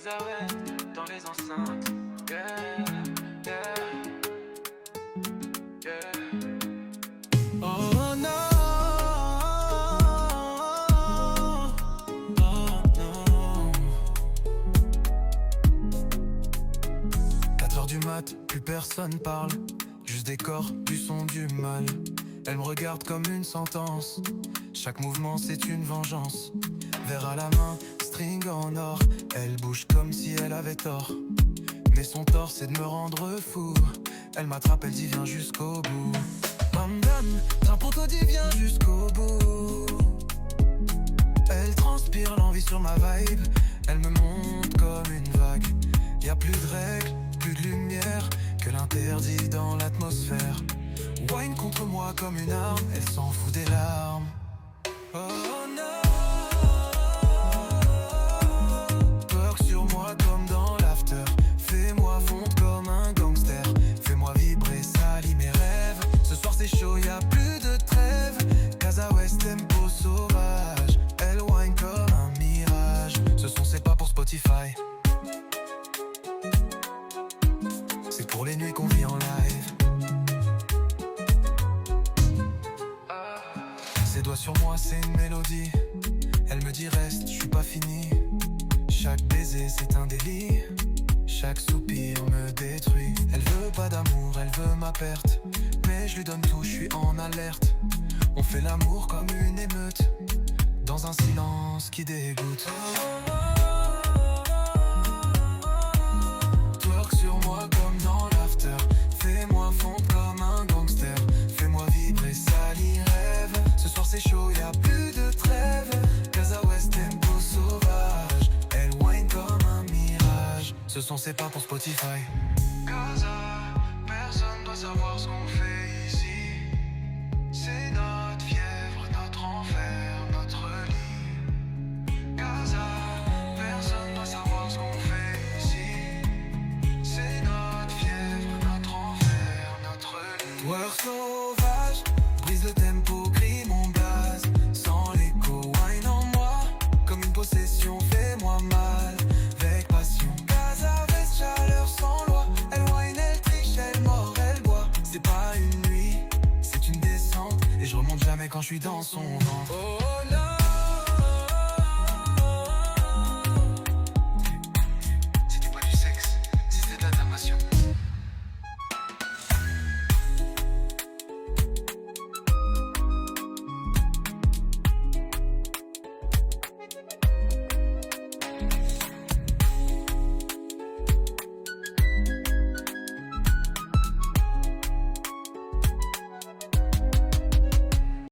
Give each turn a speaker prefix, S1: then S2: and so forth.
S1: Casa West dans les enceintes. Yeah, yeah, yeah. Oh non, oh non.
S2: 4 heures du mat, plus personne parle. Juste des corps, du son, du mal. Elle me regarde comme une sentence. Chaque mouvement c'est une vengeance. Verre à la main, string en or. Elle bouge comme si elle avait tort. Mais son tort c'est de me rendre fou. Elle m'attrape, elle dit viens jusqu'au bout. Bam bam, tiens pour toi dis viens jusqu'au bout. Elle transpire l'envie sur ma vibe. Elle me monte comme une vague. Y'a plus de règles, plus de lumière, que l'interdit dans l'atmosphère. Wine contre moi comme une arme, elle s'en fout des larmes. Oh non, twerk sur moi comme dans l'after. Fais-moi fondre comme un gangster. Fais-moi vibrer, salis mes rêves. Ce soir c'est chaud, y'a plus de trêve. Casa West, tempo sauvage. Elle wine comme un mirage. Ce son c'est pas pour Spotify. C'est pour les nuits qu'on vit en live. Ses doigts sur moi c'est une mélodie. Elle me dit reste, je suis pas fini. Chaque baiser c'est un délit. Chaque soupir me détruit. Elle veut pas d'amour, elle veut ma perte. Mais je lui donne tout, je suis en alerte. On fait l'amour comme une émeute. Dans un silence qui dégoûte. Twerk sur moi comme dans l'after. Fais-moi fondre comme un gangster. Fais-moi vibrer, salis rêve. Ce soir c'est chaud, y'a plus de trêve. Casa West, tempo sauvage. Elle wine comme un mirage. Ce son c'est pas pour Spotify. Casa, personne doit savoir ce qu'on fait ici. C'est notre fièvre, notre enfer, notre lit. Casa, personne doit savoir ce qu'on fait ici. C'est notre fièvre, notre enfer, notre lit. Twerk sauvage, brise le tempo, crie mon blaze. Sans l'écho, wine en moi. Comme une possession, fais-moi mal. Avec passion. Casa West, chaleur sans loi. Elle wine, elle triche, elle mord, elle boit. C'est pas une nuit, c'est une descente. Et je remonte jamais quand je suis dans son ventre.
S1: Oh non.